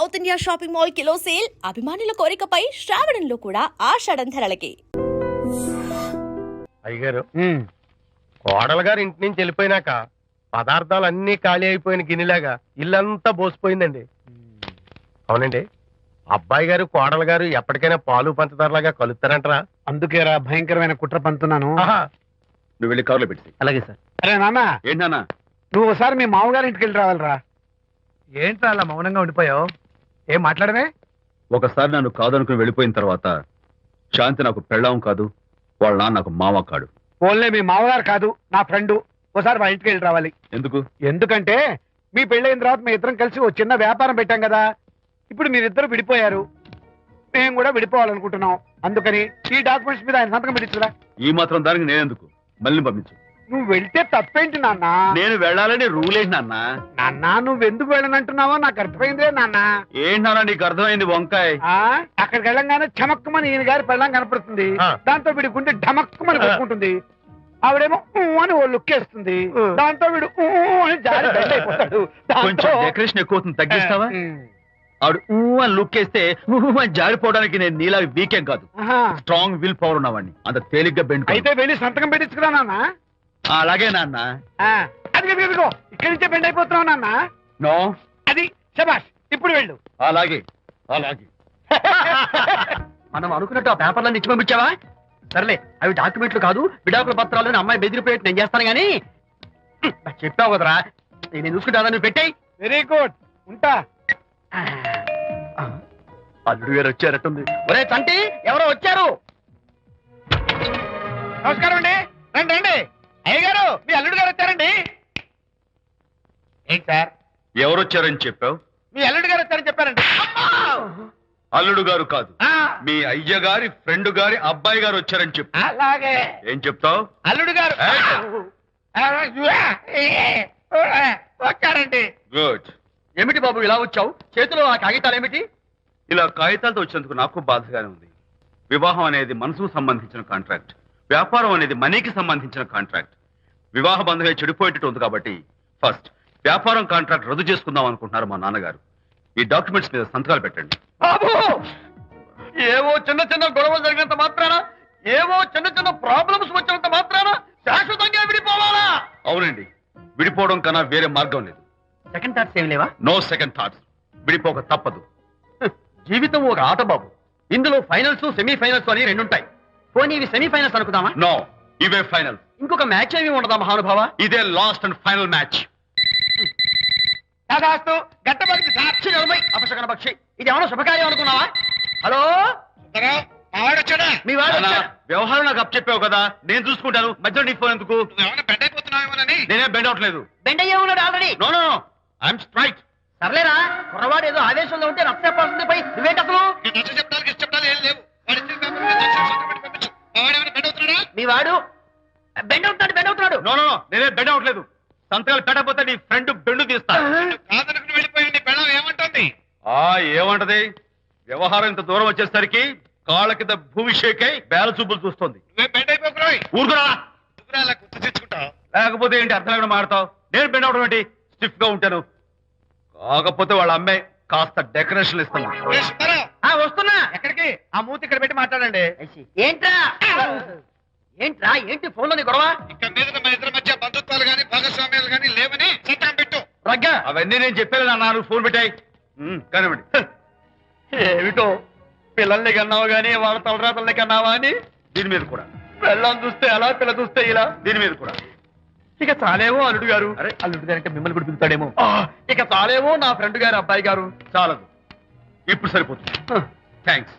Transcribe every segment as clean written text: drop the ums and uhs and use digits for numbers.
South India shopping mall kilo sale అభిమానుల కోరికపై శ్రావణంలో కూడా ఆషాఢం ధరలకి. అయ్యగారు కోడలు గారు ఇంటి నుంచి వెళ్ళిపోయినాక పదార్థాలు అన్ని ఖాళీ అయిపోయిన గిన్నెలాగా ఇల్లంతా బోసిపోయిందండి. అవునండి, అబ్బాయి గారు కోడలు గారు ఎప్పటికైనా పాలు పంచదారలాగా కలుస్తారంటరా? అందుకేరా భయంకరమైన కుట్ర పంతున్నాను. నువ్వు వెళ్ళి కారులో పెట్టి. అలాగే సార్. అరే నాన్న, ఏంటన్నా? నువ్వు ఒకసారి మీ మామగారి ఇంటికి వెళ్ళి రావాలిరా. ఏంట్రా అలా మౌనంగా ఉండిపోయావు? ఏం మాట్లాడమే? ఒకసారి నన్ను కాదనుకుని వెళ్ళిపోయిన తర్వాత శాంతి నాకు పెళ్ళాం కాదు, వాళ్ళ నాన్న నాకు మామ కాడు. ఓన్లే మీ మామగారు కాదు, నా ఫ్రెండ్. ఒకసారి మా ఇంటికి వెళ్ళి రావాలి. ఎందుకు? ఎందుకంటే మీ పెళ్ళైన తర్వాత మీ ఇద్దరం కలిసి ఓ చిన్న వ్యాపారం పెట్టాం కదా. ఇప్పుడు మీరిద్దరు విడిపోయారు, మేము కూడా విడిపోవాలనుకుంటున్నాం. అందుకని ఈ డాక్యుమెంట్స్ మీద ఆయన సంతకం పెట్టించురా. ఈ మాత్రం దానికి నేనెందుకు? మళ్ళీ పంపించు. నువ్వు వెళ్తే తప్పేంటి నాన్న? నేను వెళ్ళాలని రూల్ ఏంటి నాన్న? నాన్న, నువ్వు ఎందుకు వెళ్ళనంటున్నావో నాకు అర్థమైందే నాన్న. ఏంటి నాన్న నీకు అర్థమైంది వంకాయ? అక్కడికి వెళ్ళంగానే చమక్కుమని ఈయన గారి పెళ్ళం కనపడుతుంది. దాంతో వీడి గుండె ఢమక్కుమని కొట్టుకుంటుంది. ఆవిడేమో అని ఓ లుక్ వేస్తుంది. దాంతో వీడు అని జారి బెండ్ అయిపోతాడు. కొంచెం డెకరేషన్ ఎక్కువ అవుతుంది, తగ్గిస్తావా? ఆవిడ అని లుక్ వేస్తే అని జారిపోవడానికి నేను నీలా వీకేం కాదు, స్ట్రాంగ్ విల్ పవర్ ఉన్నవాడిని. అంత తేలిగ్గా బెండ్ అయితే వెళ్ళి సంతకం పెట్టించుకురా నాన్న. అలాగే నాన్న. అది ఇదిగో ఇక్కడి నుంచే బెండ్ అయిపోతున్నావు నాన్న. నో, అది శబాష్, ఇప్పుడు వెళ్ళు. అలాగే అలాగే. మనం అనుకున్నట్టు ఆ పేపర్లను ఇచ్చి పంపించావా? సర్లే, అవి డాక్యుమెంట్లు కాదు, విడాకుల పత్రాలను అమ్మాయి బెదిరిపోయేట్టు నేను చేస్తాను గానీ చెప్పావు కదరా, నేను చూసుకుంటా. నువ్వు పెట్టాయి. వెరీ గుడ్, ఉంటా. అల్లుడు గారు వచ్చారట్టుంది. ఒరే చంటి, ఎవరో వచ్చారు. నమస్కారం అండి. రండి రండి. అయ్యగారు, మీ అల్లుడు గారు వచ్చారండి. ఏంటి సార్? ఎవరొచ్చారని చెప్పావు? మీ అల్లుడు గారు వచ్చారని చెప్పారండి. అల్లుడు గారు కాదు, మీ అయ్య గారి ఫ్రెండ్ గారి అబ్బాయి గారు వచ్చారని చెప్పు. అలాగే. ఏం చెప్తావు? అల్లుడు గారు వచ్చారండి. గుడ్. ఏమిటి బాబు ఇలా వచ్చావు? చేతిలో ఆ కాగితాలు ఏమిటి? ఇలా కాగితాలతో వచ్చినందుకు నాకు బాధగానే ఉంది. వివాహం అనేది మనసుకు సంబంధించిన కాంట్రాక్ట్, వ్యాపారం అనేది మనీకి సంబంధించిన కాంట్రాక్ట్. వివాహ బంధంగా చెడిపోయేటట్టు ఉంది కాబట్టి ఫస్ట్ వ్యాపారం కాంట్రాక్ట్ రద్దు చేసుకుందాం అనుకుంటున్నారు మా నాన్నగారు. ఈ డాక్యుమెంట్స్ మీద సంతకాలు పెట్టండి. బాబు, ఏవో చిన్న చిన్న గొడవలు జరిగినంత మాత్రాన, ఏవో చిన్న చిన్న ప్రాబ్లమ్స్ వచ్చినంత మాత్రాన శాశ్వతంగా విడిపోవాలా? అవునండి, విడిపోవడం కన్నా వేరే మార్గం లేదు. సెకండ్ థాట్స్ ఏమి లేవా? No second thoughts. విడిపోక తప్పదు. జీవితం ఒక ఆట బాబు, ఇందులో ఫైనల్స్ సెమీఫైనల్స్ అని రెండుంటాయి. పోనీ ఇవి సెమీఫైనల్స్ అనుకుందామా? నో, ఇవే ఫైనల్. ఇంకొక మ్యాచ్ ఏమి ఉండదా మహానుభావ? ఇదే లాస్ట్ అండ్ ఫైనల్ మ్యాచ్. గట్టబడి సాక్షి అపశకన పక్షి, ఇది ఏమన్నా శుభకార్యం అనుకున్నావా? హలో, వచ్చాడా? మీ వాడు అన్నా, వచ్చాడా? వ్యవహారం నాకు అప్ చెప్పావు కదా, నేను చూసుకుంటాను. మధ్యలో నీకు ఫోన్ ఎందుకు? బెడ్ అయిపోతున్నావేమోనని. నేనే బెండ్ అవట్లేదు. బెండ్ అయ్యే ఉన్నాడు already. No no no, I'm straight. సర్లేరా, కుర్రవాడు ఏదో ఆవేశంలో ఉంటే రక్త చెప్పాల్సింది పోయి నువ్వేంటి అసలు? చెప్తాను ఏం లేవు. మీ వాడు బెండ్ అవుతున్నాడు. నో నో నో, నేనే బెండ్ అవట్లేదు. సంతకాలు పెట్టకపోతే నీ ఫ్రెండ్ బెండు తీస్తా. కాదనుకుని వెళ్ళిపోయింది. పెళ్ళం ఏమంటుంది? ఏమంటది? వ్యవహారం ఇంత దూరం వచ్చేసరికి కాళ్ళ కింద భూమి షేక్ అయి బేల చూపులు చూస్తుంది. నువ్వే బెడ్ అయిపోకురాయి. ఊరుకురా, అలా గుర్తు తెచ్చుకుంటావు. లేకపోతే ఏంటి అర్థం లేకుండా మాడతావు? నేను బెండ్ అవడం ఏంటి? స్టిఫ్ గా ఉంటాను. కాకపోతే వాళ్ళ అమ్మాయి కాస్త డెకరేషన్ ఇస్తాను. వస్తున్నా. ఎక్కడికి? ఆ మూతి ఇక్కడ పెట్టి మాట్లాడండి. ఏంట్రా ఏంటి ఫోన్ లోని గొడవ? ఇక్కడ మీద మన ఇద్దరి మధ్య బంధుత్వాలు గాని భాగస్వామ్యాలు గాని లేవని సంతకం పెట్టు. రగ్గా, అవన్నీ నేను చెప్పాను నాన్న, ఫోన్ పెట్టాయి. కానివ్వండి. ఏమిటో పిల్లల్ని కన్నావు గానీ వాళ్ళ తలరాతల్ని కన్నావా అని. దీని మీద కూడా, పిల్లల్ని చూస్తే అలా, పిల్ల చూస్తే ఇలా. దీని మీద కూడా. ఇక చాలేమో అల్లుడు గారు. అరే, అల్లుడు గారు అంటే మిమ్మల్ని కూడా పిలుతాడేమో. ఇక చాలేమో నా ఫ్రెండ్ గారు అబ్బాయి గారు. చాలదు, ఇప్పుడు సరిపోతుంది. థ్యాంక్స్.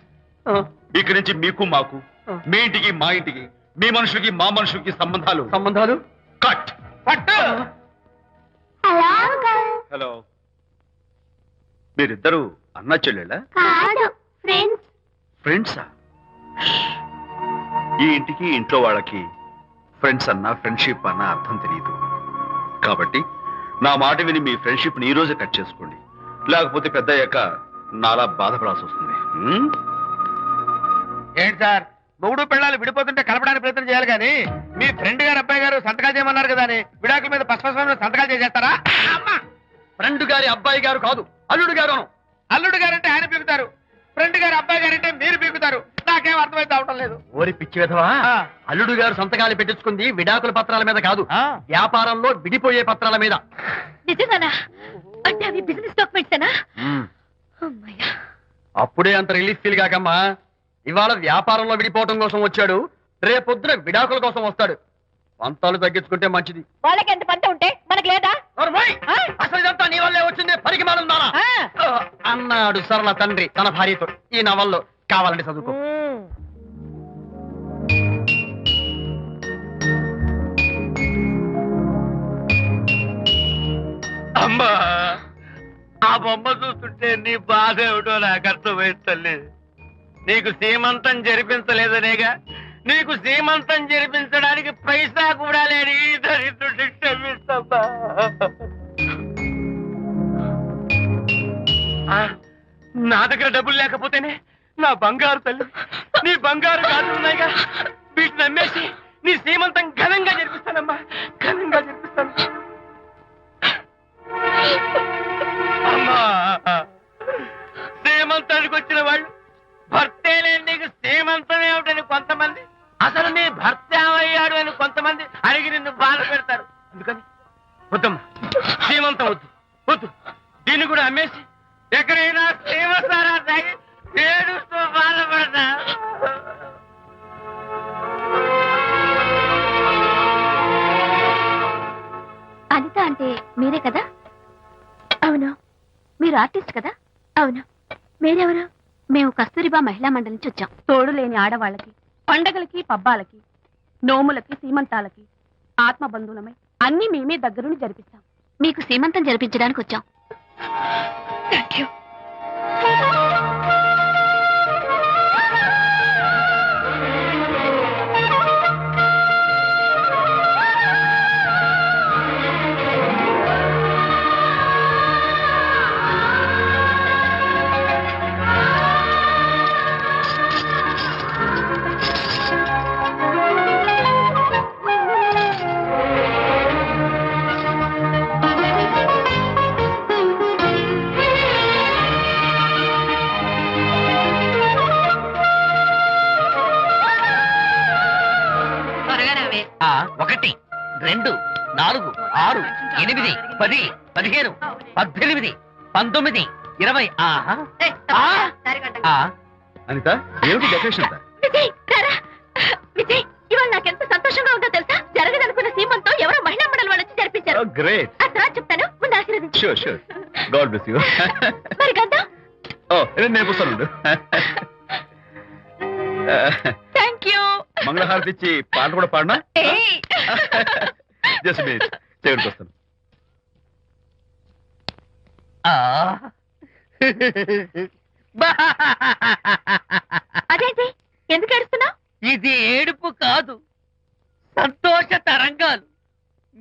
ఇక్కడి నుంచి మీకు మాకు, మీ ఇంటికి మా ఇంటికి, మీ మనుషులకి మా మనుషులకి సంబంధాలు కట్. పట్టు. హలో, మీరిద్దరు అన్నా చెల్లెళ్ళా? ఫ్రెండ్సా? ఈ ఇంటికి ఇంట్లో వాళ్ళకి ఫ్రెండ్స్ అన్నా ఫ్రెండ్షిప్ అన్నా అర్థం తెలియదు. కాబట్టి నా మాట విని మీ ఫ్రెండ్షిప్ ని ఈ రోజే కట్ చేసుకోండి, లేకపోతే పెద్ద అయ్యాక నాలా బాధపడాల్సి వస్తుంది. ఏంటి సార్, మొగుడు పిల్లలు విడిపోతుంటే కలపడానికి ప్రయత్నం చేయాలి కానీ మీ ఫ్రెండ్ గారు అబ్బాయి గారు సంతకాలు చేయమన్నారు కదా అని విడాకుల మీద పసుపస్వామి సంతకాలు చేసేస్తారా? ఫ్రెండ్ గారి అబ్బాయి గారు కాదు, అల్లుడు గారు. అల్లుడు గారంటే ఆయన పీకుతారు, ఫ్రెండ్ గారు అబ్బాయి గారంటే మీరు పీకుతారు. నాకేం అర్థమైతే అవటం లేదు. ఓరి పిచ్చి విధవా, అల్లుడు గారు సంతకాలు పెట్టించుకుంది విడాకుల పత్రాల మీద కాదు, వ్యాపారంలో విడిపోయే పత్రాల మీద. నిజంగానా? అంటే అవి బిజినెస్ డాక్యుమెంట్సేనా? అమ్మయ్యా. అప్పుడే అంత రిలీఫ్ ఫీల్ కాకమ్మా. ఇవాళ వ్యాపారంలో విడిపోవటం కోసం వచ్చాడు, రేపొద్దున విడాకుల కోసం వస్తాడు. పంతాలు తగ్గించుకుంటే మంచిది. వాళ్ళకి ఎంత పంట ఉంటే మనకు లేదా? అసలు ఇదంతా నీ వల్లే వచ్చింది, పనికి మానుందానా అన్నాడు సరళ తండ్రి తన భార్యతో. ఈ నవల్లో కావాలంటే చదువుకో. అమ్మా, ఆ బొమ్మ చూస్తుంటే నీ బాధ ఏమిటో నాకు అర్థమైంది తల్లి. నీకు సీమంతం జరిపించలేదనేగా, నీకు సీమంతం జరిపించడానికి పైసా కూడా లేని దరిద్రుడిని క్షమిస్తమ్మా. నా దగ్గర డబ్బులు లేకపోతేనే నా బంగారు తల్లి, నీ బంగారు గాజులు ఉన్నాయిగా, వీటిని అమ్మేసి నీ సీమంతం ఘనంగా జరిపిస్తానమ్మా, ఘనంగా జరిపిస్తాను. అమ్మా, సీమంతానికి వచ్చిన వాళ్ళు భర్తే లేని నీకు సీమంతం ఏమిటని కొంతమంది, అసలు నీ భర్త ఏమయ్యాడు అని కొంతమంది అడిగి నిన్ను బాధ పెడతారు. అందుకని వద్దమ్మా, సీమంతం వద్దు వద్దు. దీన్ని కూడా అమ్మేసి ఎక్కడైనా సీమసారా తాగి ఏడుస్తూ బాధపడతా. అనిత అంటే మీరే కదా? అవును. మీరు ఆర్టిస్ట్ కదా? అవును. మీరెవరు? మేము కస్తూరిబా మహిళా మండలి నుంచి వచ్చాం. తోడు లేని ఆడవాళ్ళకి, పండగలకి, పబ్బాలకి, నోములకి, సీమంతాలకి ఆత్మ బంధువులమై అన్ని మేమే దగ్గరుండి జరిపిస్తాం. మీకు సీమంతం జరిపించడానికి వచ్చాం. Thank you. ఒకటి, 2, 4, 6, 8, 10, 15, 18, 19, 20. అనిత, ఏమిటి డెకరేషన్? విజయ్, విజయ్, ఇవాళ నాకెంత సంతోషంగా ఉందో తెలుసా? జరగదనుకున్న సీమంతో ఎవరో మహిళా మండలి వాళ్ళు వచ్చి జరిపించారు. గ్రేట్. ఆ తర్వాత చెప్తాను, ముందు ఆశీర్వదించు. Sure sure. God bless you. మరి గంధం? నేను పుస్తాను. Thank you. మంగళహారతి ఇచ్చి పాట కూడా పాడినా? ఏయ్. జస్ట్ మినిట్, చేయడానికి వస్తాను. అదేంటి, ఎందుకు ఏడుస్తున్నావు? ఇది ఏడుపు కాదు, సంతోష తరంగాలు.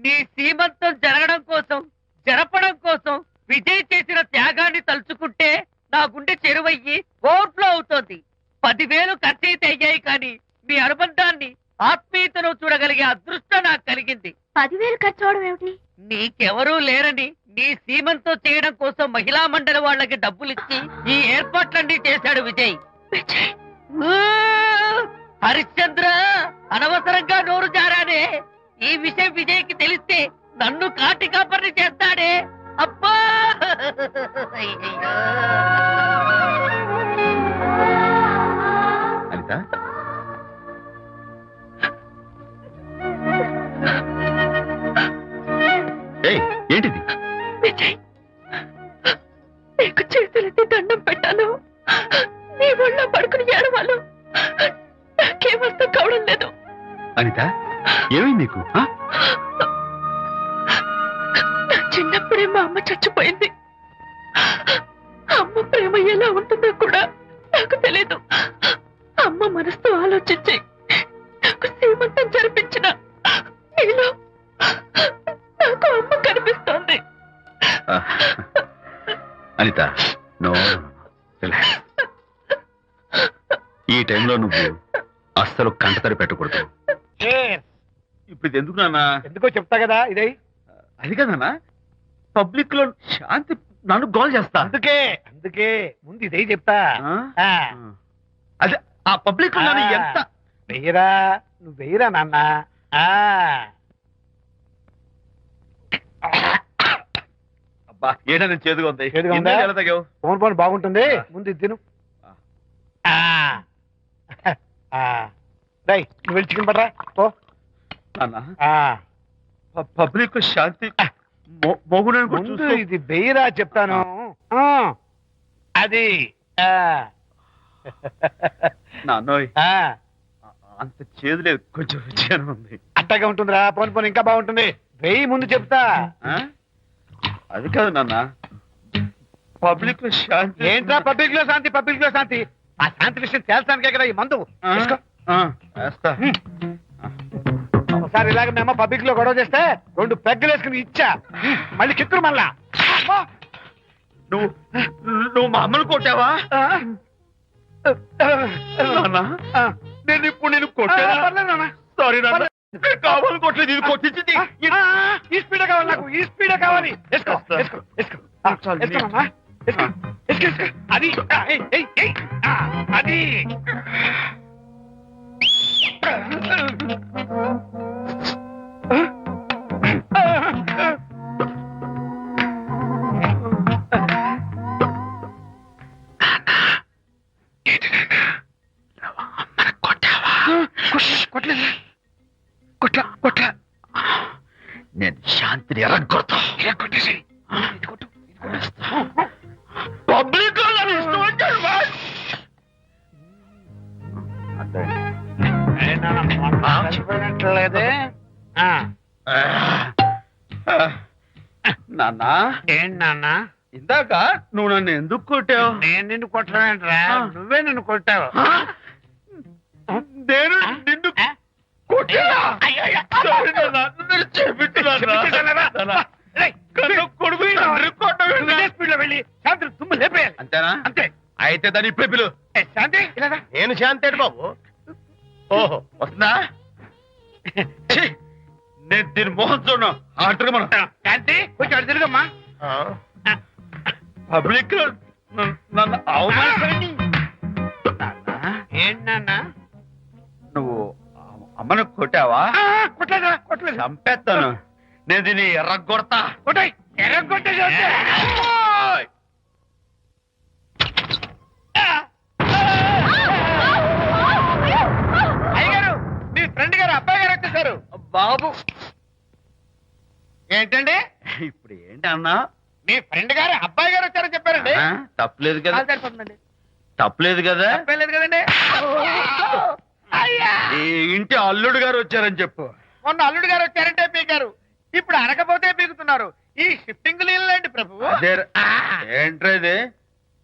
నీ సీమంతం జరగడం కోసం, జరపడం కోసం విజయ్ చేసిన త్యాగాన్ని తలుచుకుంటే నా గుండె చెరువయ్యి ఓవర్ఫ్లో అవుతోంది. 10,000 ఖర్చయితే అయ్యాయి, కానీ మీ అనుబంధాన్ని, ఆత్మీయతను చూడగలిగే అదృష్టం నాకు కలిగింది. 10,000 ఖర్చు అవడం ఏమిటి? నీకెవరూ లేరని నీ సీమంతో చేయడం కోసం మహిళా మండలి వాళ్ళకి డబ్బులిచ్చి ఈ ఏర్పాట్లన్నీ చేశాడు విజయ్. ఊ! హరిశ్చంద్ర, అనవసరంగా నోరు జారానే. ఈ విషయం విజయ్కి తెలిస్తే నన్ను కాటి కాపర్ని చేస్తాడే. అబ్బా! అనిత, ఏంటిది? విజయ్, నీకు చేతులెత్తి దండం పెట్టాను. నీ ఒళ్ళో పడుకుని ఏడవాలు నాకేమర్థం కావడం లేదు. అనిత, ఏమైంది నీకు? నా చిన్నప్పుడే మా అమ్మ చచ్చిపోయింది. అమ్మ ప్రేమ ఎలా ఉంటుందో కూడా నాకు తెలీదు. అమ్మ మనసుతో ఆలోచించి నాకు సీమంతం జరిపించిన నీలో నాకు అమ్మ కనిపిస్తోంది. అనిత, నో, ఈ టైంలో నువ్వు అస్సలు కంటతడి పెట్టకూడదు. ఇప్పుడు ఇది ఎందుకు నాన్న? ఎందుకో చెప్తా కదా. ఇదే అది కదన్నా, పబ్లిక్ లో శాంతి నన్ను గోల్ చేస్తా అందుకే ముందు ఇదే చెప్తా ఆ? ఆ, అదే ఆ పబ్లిక్ నన్ను ఎంత వెయ్యరా నువ్వు వెయ్యరా నాన్న ఆ. అబ్బా ఏంటో నేను చేదుగా ఉంది చేదుగా ఉందా? ఇన్నేళ్ళు ఎలా తాగావు? ఫోన్ ఫోన్ బాగుంటుంది ముందు ఇది తిను ఆ. ఆ. రేయ్, నువ్వు వెళ్ళి చికెన్ పట్టరా పో నాన్న ఆ. పబ్లిక్ శాంతి మొగుడని కూడా ముందు చూస్తూ ఇది వెయ్యరా చెప్తాను ఆ. అది ఆ. నాన్నోయ్ ఆ. అంత చేదు లేదు కొంచెం రుచిగానే ఉంది అట్టగా ఉంటుందిరా పోను పోను ఇంకా బాగుంటుంది వెయ్యి ముందు చెప్తా ఆ? అది కాదు నాన్న పబ్లిక్ శాంతి ఏంట్రా పబ్లిక్ లో శాంతి ఆ శాంతి విషయం తేల్చడానికే కదా ఈ మందు ఆ? తీసుకో. ఆ, వేస్తా ఒకసారి ఇలాగ మేము పబ్లిక్ లో గొడవ చేస్తే 2 పెగ్గలు వేసుకుని ఇచ్చా మళ్ళీ కిక్కురు మళ్ళా అమ్మా. నువ్వు నువ్వు మా అమ్మను కొట్టావా ఆ. నాన్న ఆ. నేను ఇప్పుడు నేను ఆ, కొట్టానా పర్లేదు నాన్న. సారీ నాన్న నేను కావాలి కొట్టలేదు ఇది కొట్టించింది ఆ, ఈ స్పీడే కావాలి నాకు ఈ స్పీడే కావాలి వేసుకో వేస్తా. వేసుకో వేసుకో ఆ, చాలు, వేసుకోమమ్మా. వేసుకో వేసుకో వేసుకో అది ఆ, ఏయ్, ఏయ్, ఏయ్. ఆ, అది కొట్లా నేను శాంతిని ఎరగొడతా కొట్టేసి పబ్లిక్ ఇష్టం వచ్చాడు లేదే నాన్న ఏంటి నాన్న ఇందాక నువ్వు నన్ను ఎందుకు కొట్టావు నేను నిన్ను కొట్టలేంట్రా నువ్వే నిన్ను కొట్టావు నేను నిన్ను కొట్టానా? సారీ నాన్న, నన్ను క్షమించు నాన్న. కన్ను కొడుకు తండ్రి కొట్టవేంటి? స్పీడ్ లో వెళ్ళి శాంతి తుమ్ము లేపేయాలి అంతేనా అంతే అయితే దాన్ని ఇప్పుడే పిలు ఏ, శాంతి ఇలా రా. నేను శాంతేడు బాబు. ఓహో వస్తుందా ఛీ, నేను దీని మోహన్ చూడను ఆర్డర్ మనం శాంతి కొంచెం అటు తిరుగమ్మా ఆ, పబ్లిక్ నన్ను అవమానించండి ఏంటి నాన్న నువ్వు అమ్మను కొట్టావా కొట్టలేదు చంపేస్తాను నేను దీన్ని ఎర్రగొడతా కొట్టాయి ఎర్రగొట్టేసి అయ్యగారు మీ ఫ్రెండ్ గారు అబ్బాయి గారు వచ్చేసారు బాబు ఏంటండి ఇప్పుడు ఏంటి అన్నా మీ ఫ్రెండ్ గారు అబ్బాయి గారు వచ్చారని చెప్పారండి ఆ, తప్పలేదు కదా కాలు సరిపోతుందండి తప్పలేదు కదా తప్పలేదు కదండి అయ్యా ఈ ఇంటి అల్లుడు గారు వచ్చారని చెప్పు మొన్న అల్లుడు గారు వచ్చారంటే పీకారు ఇప్పుడు అనకపోతే పీకుతున్నారు ఈ షిఫ్టింగ్ లేండి ప్రభు అదే ఏంట్రా ఇది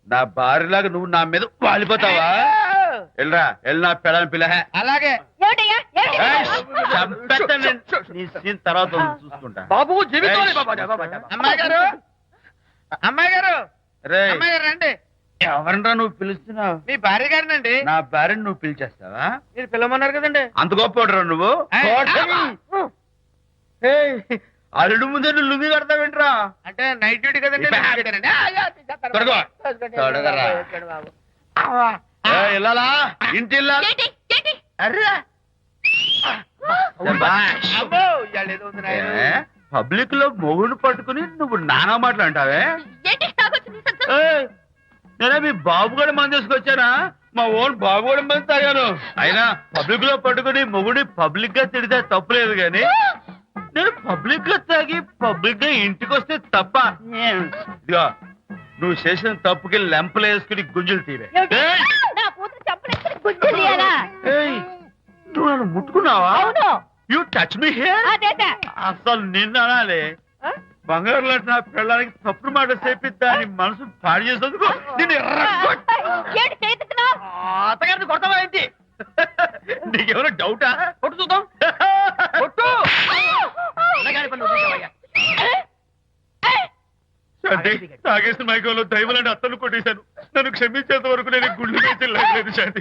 నా భార్యలాగా నువ్వు నా మీద వాలిపోతావా వెళ్ళరా వెళ్ళి నా పెళ్ళని పిల్ల అలాగే నీ సీన్ తర్వాత చూసుకుంటా బాబు జీవితం అమ్మాయి గారు అమ్మాయి గారు రేయ్, అమ్మాయి గారు రండి ఎవరినరా నువ్వు పిలుస్తున్నావు మీ భార్య గారినండి నా భార్యను నువ్వు పిలిచేస్తావా మీరు పిలవమన్నారు కదండి అంత గొప్ప నువ్వు ఏయ్, అల్లుడు ముందే నువ్వు లుంగి కడతావేంట్రా అంటే నైట్ డ్యూటీ కదండి తొడగో. తొడగరా. ఇల్లాలా ఇంటి ఇల్లాలా? అర్రా. శభాష్. ఏ, పబ్లిక్ లో మొగుడు పట్టుకుని నువ్వు నానా మాటలు అంటావే ఏయ్, నేనే మీ బాబు కూడా మంది తీసుకొచ్చానా మా ఓన్ బాబు కూడా మంది తాగాను అయినా పబ్లిక్ లో పట్టుకుని మొగుడి పబ్లిక్ గా తిడితే తప్పులేదు గాని నేను పబ్లిక్ గా తాగి పబ్లిక్ గా ఇంటికి వస్తే తప్ప ఇదిగో నువ్వు చేసిన తప్పుకి లెంపలు వేసుకుని గుంజులు తీవే ఏయ్, ఏయ్, నువ్వు నన్ను ముట్టుకున్నావా యూ టచ్ మీ హియర్ అసలు నిన్న అనాలి బంగారు లాంటి నా పిల్లలకి తప్పుడు మాట చెప్పిద్దా అని మనసు పాడు చేసేందుకు నేను అత్తగారిని కొడతావా ఏంటి నీకేమైనా డౌటా కొట్టు చూద్దాం కొట్టు శాంతి తాగేసిన మైకంలో దైవం లాంటి అత్తను కొట్టేశాను నన్ను క్షమించేంత వరకు నేను గుండె వేసి లేదు శాంతి